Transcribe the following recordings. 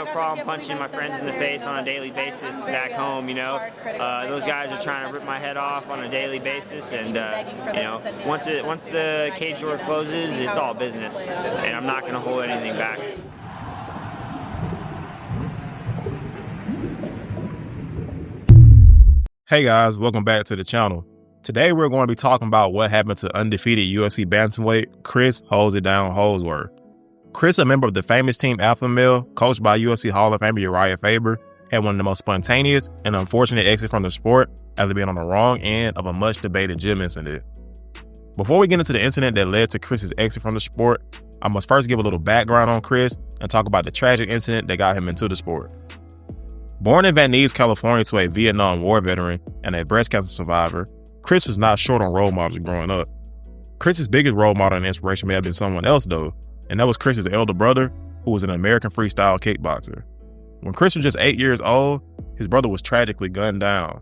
no problem punching my friends in the face on a daily basis back home, you know. Those guys are trying to rip my head off on a daily basis, and, you know, once the cage door closes, it's all business, and I'm not going to hold anything back. Hey guys, welcome back to the channel. Today we're going to be talking about what happened to undefeated UFC bantamweight Chris Holdsworth. Chris, a member of the famous Team Alpha Male, coached by UFC Hall of Famer Uriah Faber, had one of the most spontaneous and unfortunate exits from the sport after being on the wrong end of a much debated gym incident. Before we get into the incident that led to Chris's exit from the sport, I must first give a little background on Chris and talk about the tragic incident that got him into the sport. Born in Van Nuys, California to a Vietnam War veteran and a breast cancer survivor, Chris was not short on role models growing up. Chris's biggest role model and inspiration may have been someone else though, and that was Chris's elder brother, who was an American freestyle kickboxer. When Chris was just 8 years old, his brother was tragically gunned down.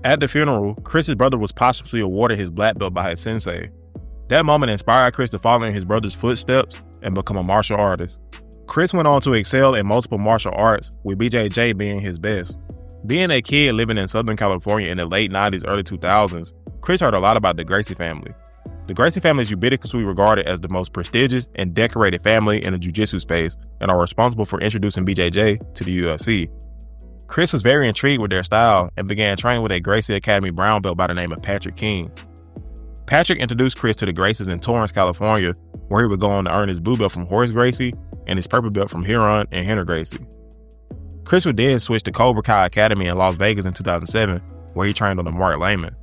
At the funeral, Chris's brother was posthumously awarded his black belt by his sensei. That moment inspired Chris to follow in his brother's footsteps and become a martial artist. Chris went on to excel in multiple martial arts, with BJJ being his best. Being a kid living in Southern California in the late 90s, early 2000s, Chris heard a lot about the Gracie family. The Gracie family is ubiquitously regarded as the most prestigious and decorated family in the jiu-jitsu space and are responsible for introducing BJJ to the UFC. Chris was very intrigued with their style and began training with a Gracie Academy brown belt by the name of Patrick King. Patrick introduced Chris to the Gracies in Torrance, California, where he would go on to earn his blue belt from Horace Gracie and his purple belt from Huron and Henry Gracie. Chris would then switch to Cobra Kai Academy in Las Vegas in 2007, where he trained under Mark Lehman.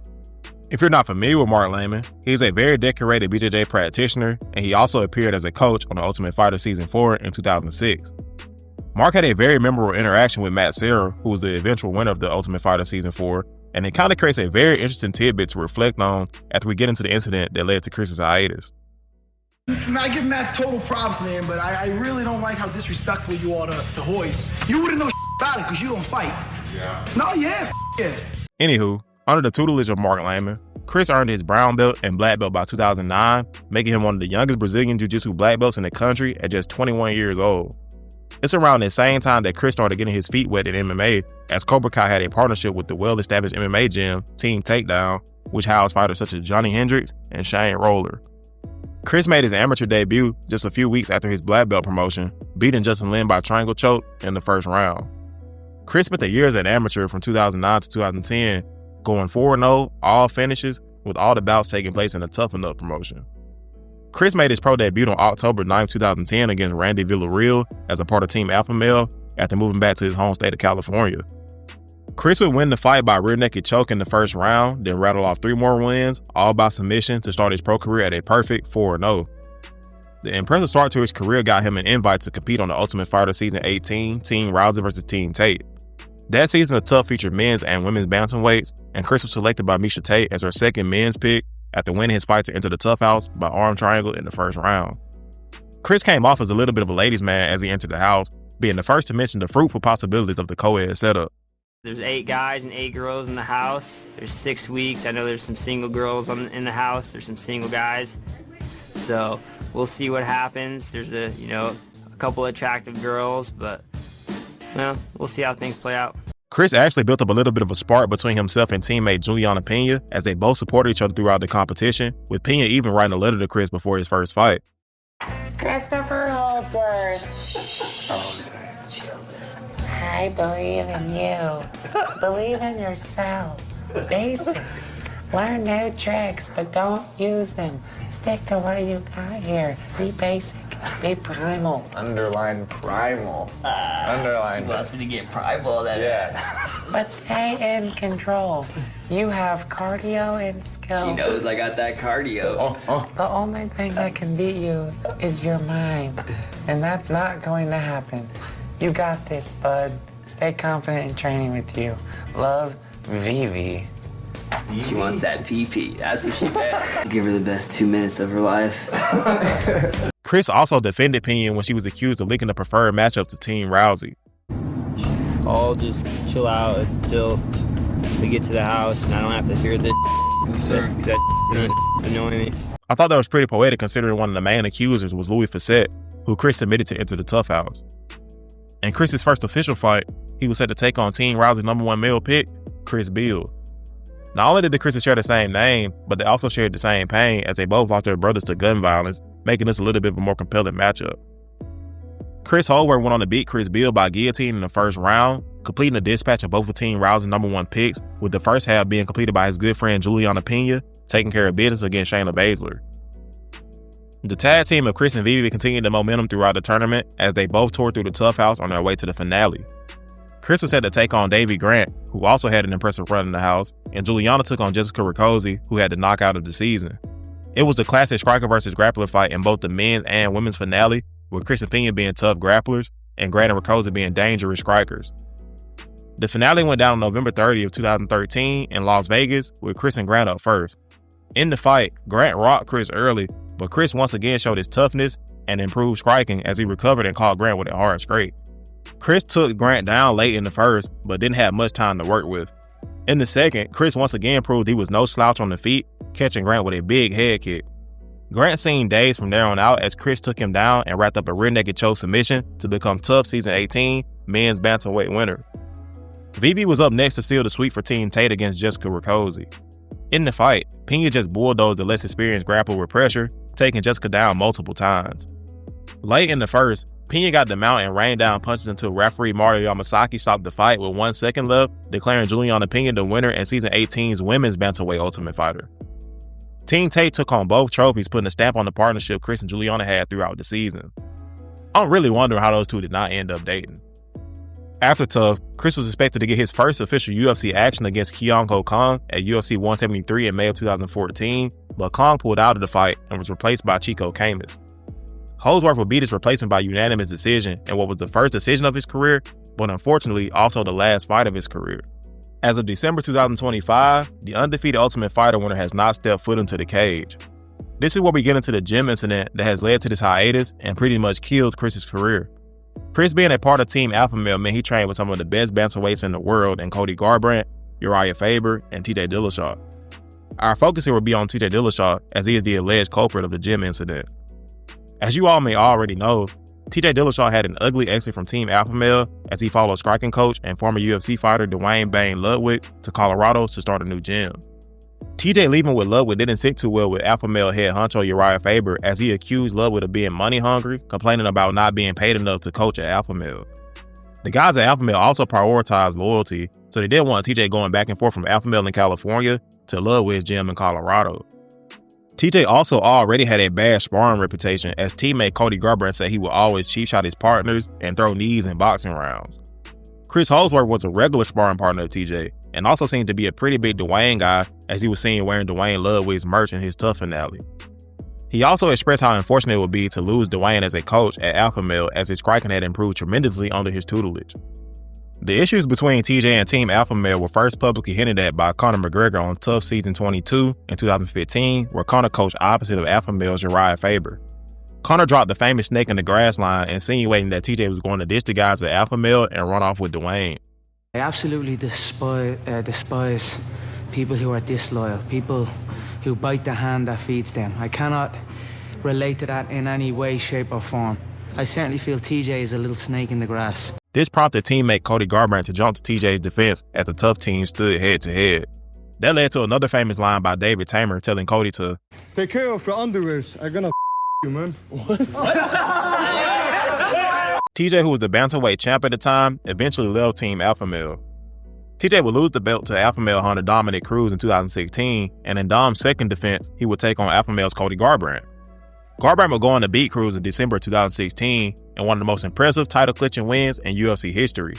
If you're not familiar with Mark Lehman, he's a very decorated BJJ practitioner, and he also appeared as a coach on The Ultimate Fighter Season 4 in 2006. Mark had a very memorable interaction with Matt Serra, who was the eventual winner of The Ultimate Fighter Season 4, and it kind of creates a very interesting tidbit to reflect on after we get into the incident that led to Chris's hiatus. I give Matt total props, man, but I really don't like how disrespectful you are to Hoist. You wouldn't know about it because you don't fight. Yeah. No, yeah, yeah. Anywho, under the tutelage of Mark Lehman, Chris earned his brown belt and black belt by 2009, making him one of the youngest Brazilian jiu-jitsu black belts in the country at just 21 years old. It's around the same time that Chris started getting his feet wet in MMA, as Cobra Kai had a partnership with the well-established MMA gym, Team Takedown, which housed fighters such as Johnny Hendricks and Shane Roller. Chris made his amateur debut just a few weeks after his black belt promotion, beating Justin Lin by triangle choke in the first round. Chris spent the year as an amateur from 2009 to 2010, going 4-0, all finishes, with all the bouts taking place in the Toughen Up promotion. Chris made his pro debut on October 9, 2010 against Randy Villarreal as a part of Team Alpha Male after moving back to his home state of California. Chris would win the fight by rear naked choke in the first round, then rattle off 3 more wins, all by submission, to start his pro career at a perfect 4-0. The impressive start to his career got him an invite to compete on The Ultimate Fighter Season 18, Team Rousey vs. Team Tate. That season, the tough featured men's and women's bantamweights, and Chris was selected by Miesha Tate as her second men's pick after winning his fight to enter the Tough House by arm triangle in the first round. Chris came off as a little bit of a ladies' man as he entered the house, being the first to mention the fruitful possibilities of the co-ed setup. There's 8 guys and 8 girls in the house. There's 6 weeks. I know there's some single girls in the house. There's some single guys. So we'll see what happens. There's a couple attractive girls, but well, we'll see how things play out. Chris actually built up a little bit of a spark between himself and teammate Juliana Pena as they both supported each other throughout the competition, with Pena even writing a letter to Chris before his first fight. Christopher Holdsworth. Oh, sorry. I believe in you. Believe in yourself. Basics. Learn new tricks, but don't use them. Stick to what you got here. Be basic. Be primal. Underline primal. Underline. She wants me to get primal then. Yeah. But stay in control. You have cardio and skill. She knows I got that cardio. The only thing that can beat you is your mind. And that's not going to happen. You got this, bud. Stay confident in training with you. Love, Vivi. She wants that PP. That's what she meant. Give her the best 2 minutes of her life. Chris also defended Pena when she was accused of leaking the preferred matchup to Team Rousey. I'll just chill out until we get to the house and I don't have to hear this. Yes, sir. That's annoying me. I thought that was pretty poetic considering one of the main accusers was Louis Facette, who Chris submitted to enter the Tough House. In Chris's first official fight, he was set to take on Team Rouse's #1 male pick, Chris Beal. Not only did the Chris's share the same name, but they also shared the same pain as they both lost their brothers to gun violence, making this a little bit of a more compelling matchup. Chris Holdsworth went on to beat Chris Beal by guillotine in the first round, completing the dispatch of both of Team Rouse's #1 picks, with the first half being completed by his good friend Juliana Pena, taking care of business against Shayna Baszler. The tag team of Chris and Vivi continued the momentum throughout the tournament as they both toured through the Tough House on their way to the finale. Chris was set to take on Davey Grant, who also had an impressive run in the house, and Juliana took on Jessica Riccozzi, who had the knockout of the season. It was a classic striker versus grappler fight in both the men's and women's finale, with Chris and Pena being tough grapplers and Grant and Riccozzi being dangerous strikers. The finale went down on November 30th, 2013 in Las Vegas, with Chris and Grant up first. In the fight, Grant rocked Chris early, but Chris once again showed his toughness and improved striking as he recovered and caught Grant with a hard straight. Chris took Grant down late in the first, but didn't have much time to work with. In the second, Chris once again proved he was no slouch on the feet, catching Grant with a big head kick. Grant seemed dazed from there on out as Chris took him down and wrapped up a rear naked choke submission to become TUF Season 18 men's bantamweight winner. Vivi was up next to seal the sweep for Team Tate against Jessica Riccozzi. In the fight, Pena just bulldozed the less experienced grappler with pressure, taking Jessica down multiple times. Late in the first, Pena got the mount and rained down punches until referee Mario Yamasaki stopped the fight with 1 second left, declaring Juliana Pena the winner and Season 18's women's bantamweight Ultimate Fighter. Team Tate took on both trophies, putting a stamp on the partnership Chris and Juliana had throughout the season. I'm really wondering how those two did not end up dating. After TUF, Chris was expected to get his first official UFC action against Kyung Ho Kong at UFC 173 in May of 2014, but Kong pulled out of the fight and was replaced by Chico Camus. Holdsworth would beat his replacement by unanimous decision in what was the first decision of his career, but unfortunately also the last fight of his career. As of December 2025, the undefeated Ultimate Fighter winner has not stepped foot into the cage. This is where we get into the gym incident that has led to this hiatus and pretty much killed Chris's career. Chris being a part of Team Alpha Male meant he trained with some of the best bantamweights in the world in Cody Garbrandt, Uriah Faber, and TJ Dillashaw. Our focus here will be on TJ Dillashaw as he is the alleged culprit of the gym incident. As you all may already know, TJ Dillashaw had an ugly exit from Team Alpha Male as he followed striking coach and former UFC fighter Dwayne Bane Ludwig to Colorado to start a new gym. TJ leaving with Ludwig didn't sit too well with Alpha Male head honcho Uriah Faber as he accused Ludwig of being money hungry, complaining about not being paid enough to coach at Alpha Male. The guys at Alpha Male also prioritized loyalty, so they didn't want TJ going back and forth from Alpha Male in California to Ludwig's gym in Colorado. TJ also already had a bad sparring reputation as teammate Cody Garbrandt said he would always cheap shot his partners and throw knees in boxing rounds. Chris Holdsworth was a regular sparring partner of TJ and also seemed to be a pretty big Dwayne guy as he was seen wearing Dwayne Ludwig's merch in his TUF finale. He also expressed how unfortunate it would be to lose Dwayne as a coach at Alpha Male as his striking had improved tremendously under his tutelage. The issues between TJ and Team Alpha Male were first publicly hinted at by Conor McGregor on TUF Season 22 in 2015, where Conor coached opposite of Alpha Male's Uriah Faber. Conor dropped the famous snake in the grass line, insinuating that TJ was going to ditch the guys at Alpha Male and run off with Dwayne. I absolutely despise people who are disloyal, people who bite the hand that feeds them. I cannot relate to that in any way, shape, or form. I certainly feel TJ is a little snake in the grass. This prompted teammate Cody Garbrandt to jump to TJ's defense as the TUF team stood head-to-head. That led to another famous line by David Tamer telling Cody to take care of your underwears. I'm gonna you, man. TJ, who was the bantamweight champ at the time, eventually left Team Alpha Male. TJ would lose the belt to Alpha Male hunter Dominic Cruz in 2016, and in Dom's second defense, he would take on Alpha Male's Cody Garbrandt. Garbrandt would go on to beat Cruz in December 2016 in one of the most impressive title-clinching wins in UFC history.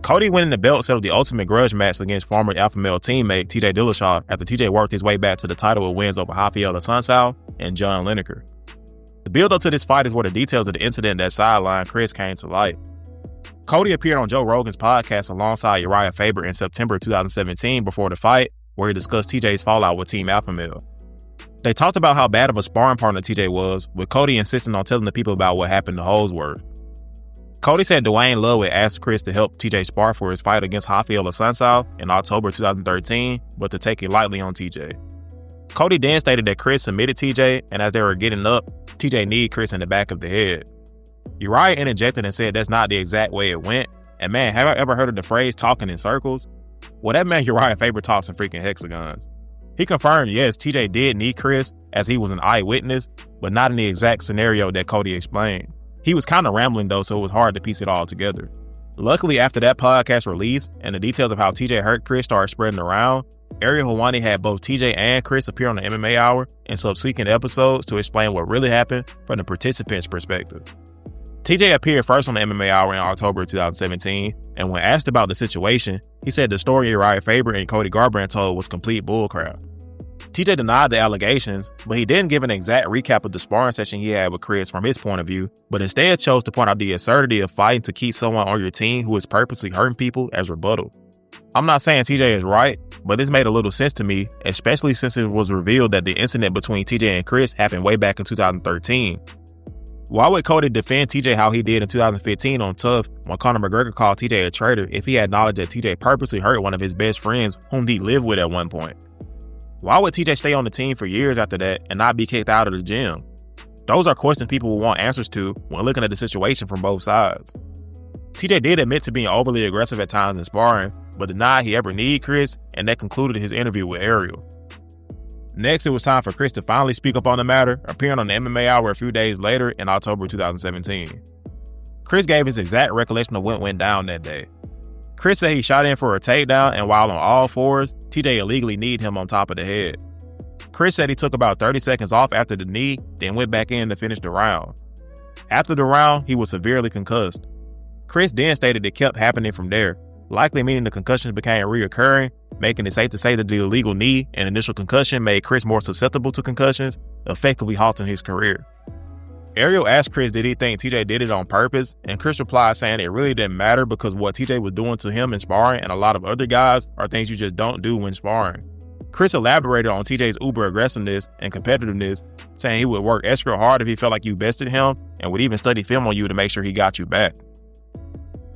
Cody winning the belt settled the ultimate grudge match against former Alpha Male teammate TJ Dillashaw after TJ worked his way back to the title with wins over Rafael Assunção and John Lineker. The build-up to this fight is where the details of the incident that sidelined Chris came to light. Cody appeared on Joe Rogan's podcast alongside Uriah Faber in September 2017 before the fight, where he discussed TJ's fallout with Team Alpha Male. They talked about how bad of a sparring partner TJ was, with Cody insisting on telling the people about what happened to Holdsworth. Cody said Dwayne Ludwig asked Chris to help TJ spar for his fight against Rafael Assunção in October 2013, but to take it lightly on TJ. Cody then stated that Chris submitted TJ, and as they were getting up, TJ kneed Chris in the back of the head. Uriah interjected and said that's not the exact way it went. And man, have I ever heard of the phrase talking in circles? Well, that man Uriah Faber talks in freaking hexagons. He confirmed, yes, TJ did knee Chris as he was an eyewitness, but not in the exact scenario that Cody explained. He was kind of rambling though, so it was hard to piece it all together. Luckily, after that podcast released and the details of how TJ hurt Chris started spreading around, Ariel Helwani had both TJ and Chris appear on the MMA Hour in subsequent episodes to explain what really happened from the participants' perspective. TJ appeared first on the MMA Hour in October 2017, and when asked about the situation, he said the story Uriah Faber and Cody Garbrandt told was complete bullcrap. TJ denied the allegations, but he didn't give an exact recap of the sparring session he had with Chris from his point of view, but instead chose to point out the absurdity of fighting to keep someone on your team who is purposely hurting people as rebuttal. I'm not saying TJ is right, but this made a little sense to me, especially since it was revealed that the incident between TJ and Chris happened way back in 2013. Why would Cody defend TJ how he did in 2015 on Tough when Conor McGregor called TJ a traitor if he had knowledge that TJ purposely hurt one of his best friends whom he lived with at one point? Why would TJ stay on the team for years after that and not be kicked out of the gym? Those are questions people will want answers to when looking at the situation from both sides. TJ did admit to being overly aggressive at times in sparring, but denied he ever needed Chris, and that concluded his interview with Ariel. Next, it was time for Chris to finally speak up on the matter, appearing on the MMA Hour a few days later in October 2017. Chris gave his exact recollection of what went down that day. Chris said he shot in for a takedown, and while on all fours, TJ illegally kneed him on top of the head. Chris said he took about 30 seconds off after the knee, then went back in to finish the round. After the round, he was severely concussed. Chris then stated it kept happening from there, likely meaning the concussions became reoccurring, making it safe to say that the illegal knee and initial concussion made Chris more susceptible to concussions, effectively halting his career. Ariel asked Chris did he think TJ did it on purpose, and Chris replied saying it really didn't matter because what TJ was doing to him in sparring and a lot of other guys are things you just don't do when sparring. Chris elaborated on TJ's uber aggressiveness and competitiveness, saying he would work extra hard if he felt like you bested him and would even study film on you to make sure he got you back.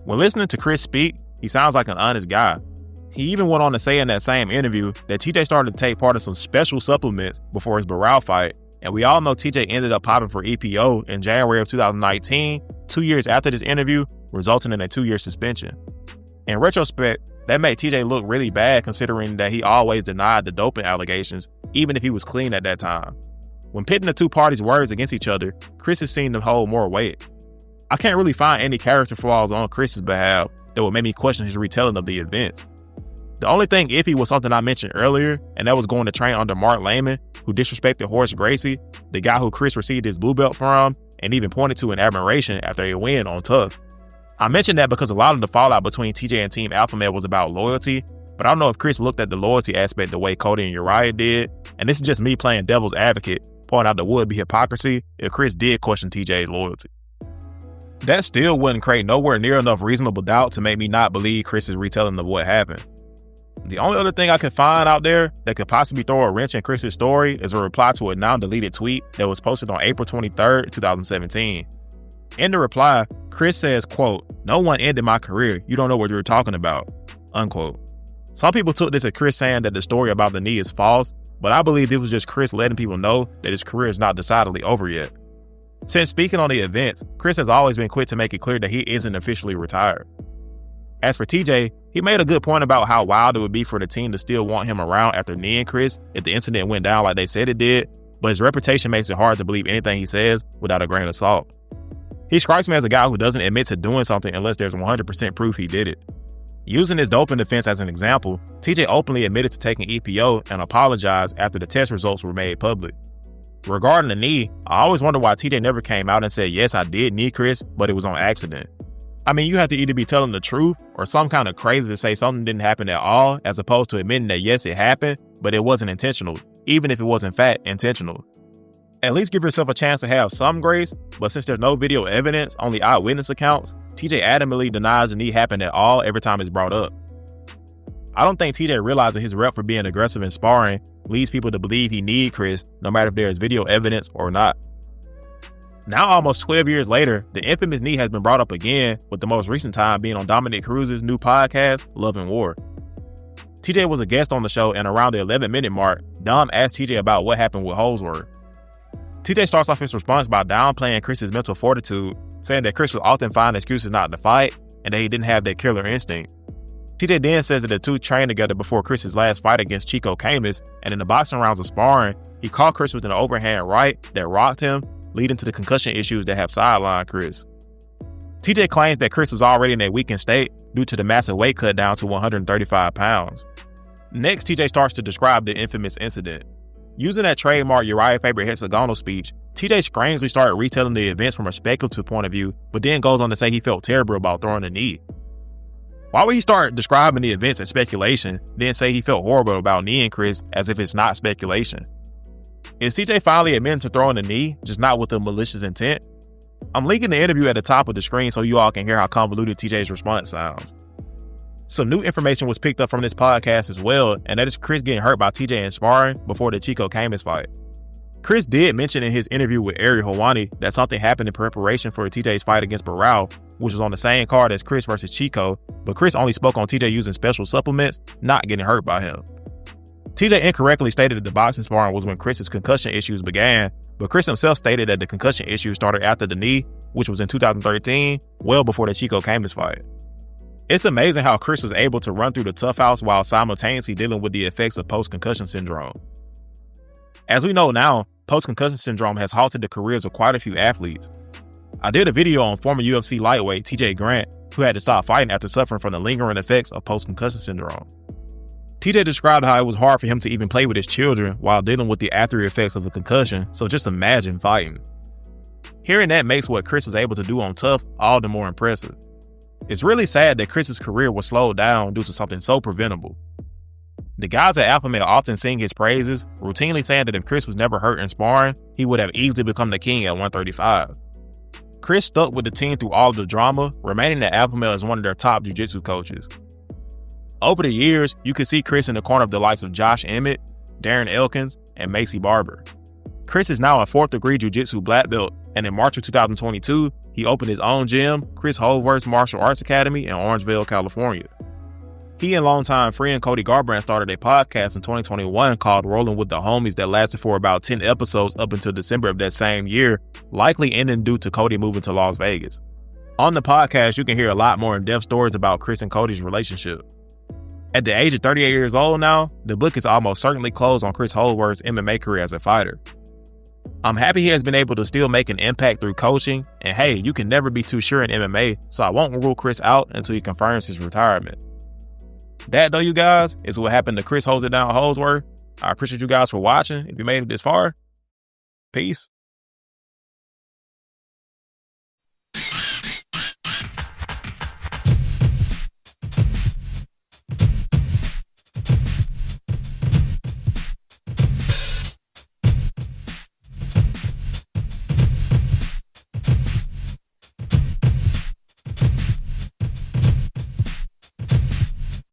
When listening to Chris speak, he sounds like an honest guy. He even went on to say in that same interview that TJ started to take part in some special supplements before his Barao fight, and we all know TJ ended up popping for EPO in January of 2019, 2 years after this interview, resulting in a 2-year suspension. In retrospect, that made TJ look really bad considering that he always denied the doping allegations, even if he was clean at that time. When pitting the two parties' words against each other, Chris has seemed to hold more weight. I can't really find any character flaws on Chris's behalf that would make me question his retelling of the events. The only thing iffy was something I mentioned earlier, and that was going to train under Mark Lehman, who disrespected Horace Gracie, the guy who Chris received his blue belt from, and even pointed to in admiration after a win on Tough. I mentioned that because a lot of the fallout between TJ and Team Alpha Male was about loyalty, but I don't know if Chris looked at the loyalty aspect the way Cody and Uriah did, and this is just me playing devil's advocate, pointing out the would-be hypocrisy if Chris did question TJ's loyalty. That still wouldn't create nowhere near enough reasonable doubt to make me not believe Chris's retelling of what happened. The only other thing I could find out there that could possibly throw a wrench in Chris's story is a reply to a now-deleted tweet that was posted on April 23rd, 2017. In the reply, Chris says, quote, "No one ended my career. You don't know what you're talking about," unquote. Some people took this as Chris saying that the story about the knee is false, but I believe it was just Chris letting people know that his career is not decidedly over yet. Since speaking on the events, Chris has always been quick to make it clear that he isn't officially retired. As for TJ, he made a good point about how wild it would be for the team to still want him around after kneeing Chris if the incident went down like they said it did, but his reputation makes it hard to believe anything he says without a grain of salt. He strikes me as a guy who doesn't admit to doing something unless there's 100% proof he did it. Using his doping defense as an example, TJ openly admitted to taking EPO and apologized after the test results were made public. Regarding the knee, I always wonder why TJ never came out and said, yes, I did knee Chris, but it was on accident. I mean, you have to either be telling the truth or some kind of crazy to say something didn't happen at all, as opposed to admitting that yes, it happened, but it wasn't intentional, even if it was in fact intentional. At least give yourself a chance to have some grace, but since there's no video evidence, only eyewitness accounts, TJ adamantly denies the knee happened at all every time it's brought up. I don't think TJ realizing his rep for being aggressive in sparring leads people to believe he kneed Chris, no matter if there is video evidence or not. Now, almost 12 years later, the infamous knee has been brought up again, with the most recent time being on Dominic Cruz's new podcast, Love and War. TJ was a guest on the show, and around the 11-minute mark, Dom asked TJ about what happened with Holdsworth. TJ starts off his response by downplaying Chris's mental fortitude, saying that Chris would often find excuses not to fight and that he didn't have that killer instinct. TJ then says that the two trained together before Chris's last fight against Chico Camus, and in the boxing rounds of sparring, he caught Chris with an overhand right that rocked him, leading to the concussion issues that have sidelined Chris. TJ claims that Chris was already in a weakened state due to the massive weight cut down to 135 pounds. Next, TJ starts to describe the infamous incident. Using that trademark Uriah Faber hexagonal speech, TJ strangely started retelling the events from a speculative point of view, but then goes on to say he felt terrible about throwing a knee. Why would he start describing the events in speculation, then say he felt horrible about kneeing Chris as if it's not speculation? Is TJ finally admitting to throwing a knee, just not with a malicious intent? I'm linking the interview at the top of the screen so you all can hear how convoluted TJ's response sounds. Some new information was picked up from this podcast as well, and that is Chris getting hurt by TJ in sparring before the Chico Camus fight. Chris did mention in his interview with Ariel Helwani that something happened in preparation for TJ's fight against Barao, which was on the same card as Chris versus Chico, but Chris only spoke on TJ using special supplements, not getting hurt by him. TJ incorrectly stated that the boxing sparring was when Chris's concussion issues began, but Chris himself stated that the concussion issues started after the knee, which was in 2013, well before the Chico Camus fight. It's amazing how Chris was able to run through the tough house while simultaneously dealing with the effects of post-concussion syndrome. As we know now, post-concussion syndrome has halted the careers of quite a few athletes. I did a video on former UFC lightweight TJ Grant, who had to stop fighting after suffering from the lingering effects of post-concussion syndrome. TJ described how it was hard for him to even play with his children while dealing with the after effects of a concussion, so just imagine fighting. Hearing that makes what Chris was able to do on Tough all the more impressive. It's really sad that Chris's career was slowed down due to something so preventable. The guys at Alpha Male often sing his praises, routinely saying that if Chris was never hurt in sparring, he would have easily become the king at 135. Chris stuck with the team through all of the drama, remaining at Alpha Male as one of their top jiu-jitsu coaches. Over the years, you could see Chris in the corner of the likes of Josh Emmett, Darren Elkins, and Macy Barber. Chris is now a 4th degree jiu-jitsu black belt, and in March of 2022, he opened his own gym, Chris Holdsworth Martial Arts Academy in Orangeville, California. He and longtime friend Cody Garbrandt started a podcast in 2021 called Rolling with the Homies that lasted for about 10 episodes up until December of that same year, likely ending due to Cody moving to Las Vegas. On the podcast, you can hear a lot more in-depth stories about Chris and Cody's relationship. At the age of 38 years old now, the book is almost certainly closed on Chris Holdsworth's MMA career as a fighter. I'm happy he has been able to still make an impact through coaching, and hey, you can never be too sure in MMA, so I won't rule Chris out until he confirms his retirement. That, though, you guys, is what happened to Chris Holdsworth. I appreciate you guys for watching. If you made it this far, peace.